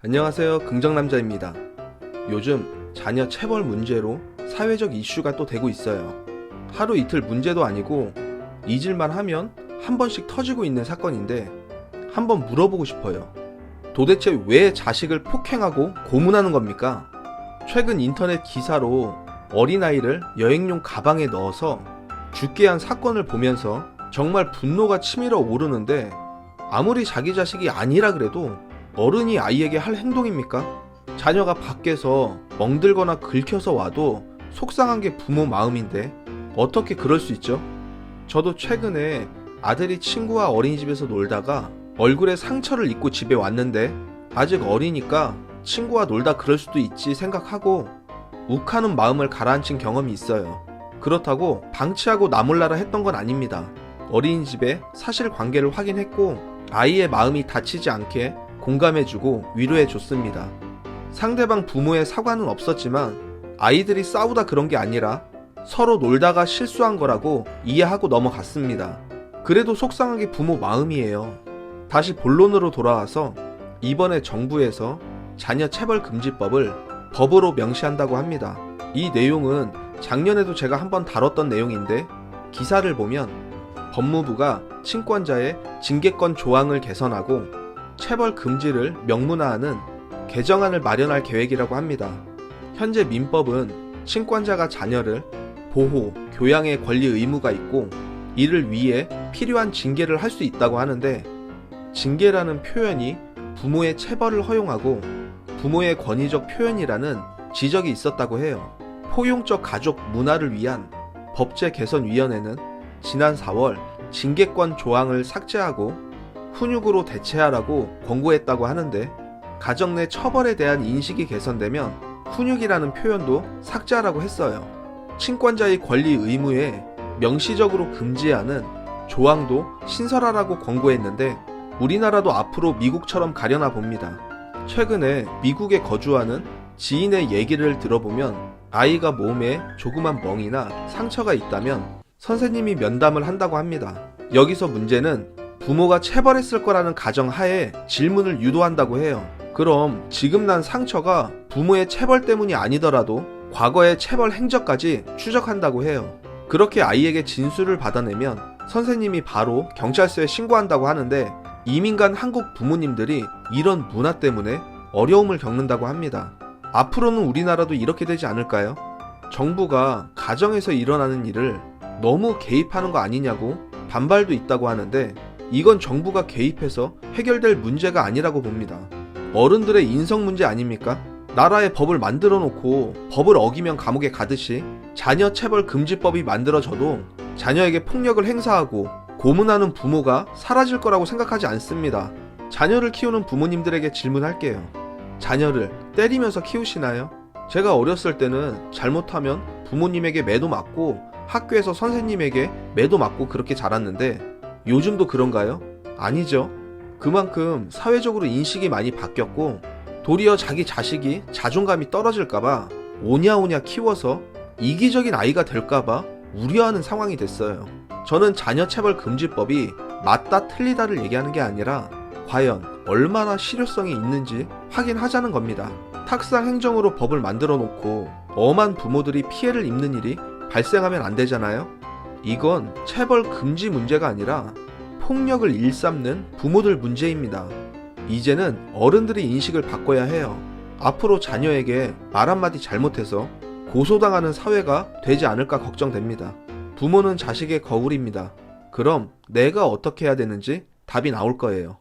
안녕하세요. 긍정남자입니다. 요즘 자녀 체벌 문제로 사회적 이슈가 또 되고 있어요. 하루 이틀 문제도 아니고 잊을만 하면 한 번씩 터지고 있는 사건인데 한번 물어보고 싶어요. 도대체 왜 자식을 폭행하고 고문하는 겁니까? 최근 인터넷 기사로 어린아이를 여행용 가방에 넣어서 죽게 한 사건을 보면서 정말 분노가 치밀어 오르는데, 아무리 자기 자식이 아니라 그래도 어른이 아이에게 할 행동입니까? 자녀가 밖에서 멍들거나 긁혀서 와도 속상한 게 부모 마음인데 어떻게 그럴 수 있죠? 저도 최근에 아들이 친구와 어린이집에서 놀다가 얼굴에 상처를 입고 집에 왔는데, 아직 어리니까 친구와 놀다 그럴 수도 있지 생각하고 욱하는 마음을 가라앉힌 경험이 있어요. 그렇다고 방치하고 나몰라라 했던 건 아닙니다. 어린이집에 사실관계를 확인했고 아이의 마음이 다치지 않게 공감해주고 위로해줬습니다. 상대방 부모의 사과는 없었지만 아이들이 싸우다 그런 게 아니라 서로 놀다가 실수한 거라고 이해하고 넘어갔습니다. 그래도 속상한 게 부모 마음이에요. 다시 본론으로 돌아와서 이번에 정부에서 자녀 체벌 금지법을 법으로 명시한다고 합니다. 이 내용은 작년에도 제가 한번 다뤘던 내용인데, 기사를 보면 법무부가 친권자의 징계권 조항을 개선하고 체벌 금지를 명문화하는 개정안을 마련할 계획이라고 합니다. 현재 민법은 친권자가 자녀를 보호, 교양의 권리 의무가 있고 이를 위해 필요한 징계를 할 수 있다고 하는데, 징계라는 표현이 부모의 체벌을 허용하고 부모의 권위적 표현이라는 지적이 있었다고 해요. 포용적 가족 문화를 위한 법제개선위원회는 지난 4월 징계권 조항을 삭제하고 훈육으로 대체하라고 권고했다고 하는데, 가정 내 처벌에 대한 인식이 개선되면 훈육이라는 표현도 삭제하라고 했어요. 친권자의 권리 의무에 명시적으로 금지하는 조항도 신설하라고 권고했는데, 우리나라도 앞으로 미국처럼 가려나 봅니다. 최근에 미국에 거주하는 지인의 얘기를 들어보면 아이가 몸에 조그만 멍이나 상처가 있다면 선생님이 면담을 한다고 합니다. 여기서 문제는 부모가 체벌했을 거라는 가정하에 질문을 유도한다고 해요. 그럼 지금 난 상처가 부모의 체벌 때문이 아니더라도 과거의 체벌 행적까지 추적한다고 해요. 그렇게 아이에게 진술을 받아내면 선생님이 바로 경찰서에 신고한다고 하는데, 이민 간 한국 부모님들이 이런 문화 때문에 어려움을 겪는다고 합니다. 앞으로는 우리나라도 이렇게 되지 않을까요? 정부가 가정에서 일어나는 일을 너무 개입하는 거 아니냐고 반발도 있다고 하는데, 이건 정부가 개입해서 해결될 문제가 아니라고 봅니다. 어른들의 인성 문제 아닙니까? 나라에 법을 만들어 놓고 법을 어기면 감옥에 가듯이 자녀 체벌 금지법이 만들어져도 자녀에게 폭력을 행사하고 고문하는 부모가 사라질 거라고 생각하지 않습니다. 자녀를 키우는 부모님들에게 질문할게요. 자녀를 때리면서 키우시나요? 제가 어렸을 때는 잘못하면 부모님에게 매도 맞고 학교에서 선생님에게 매도 맞고 그렇게 자랐는데, 요즘도 그런가요? 아니죠. 그만큼 사회적으로 인식이 많이 바뀌었고, 도리어 자기 자식이 자존감이 떨어질까봐 오냐오냐 키워서 이기적인 아이가 될까봐 우려하는 상황이 됐어요. 저는 자녀 체벌 금지법이 맞다 틀리다를 얘기하는 게 아니라 과연 얼마나 실효성이 있는지 확인하자는 겁니다. 탁상 행정으로 법을 만들어 놓고 엄한 부모들이 피해를 입는 일이 발생하면 안 되잖아요. 이건 체벌 금지 문제가 아니라 폭력을 일삼는 부모들 문제입니다. 이제는 어른들이 인식을 바꿔야 해요. 앞으로 자녀에게 말 한마디 잘못해서 고소당하는 사회가 되지 않을까 걱정됩니다. 부모는 자식의 거울입니다. 그럼 내가 어떻게 해야 되는지 답이 나올 거예요.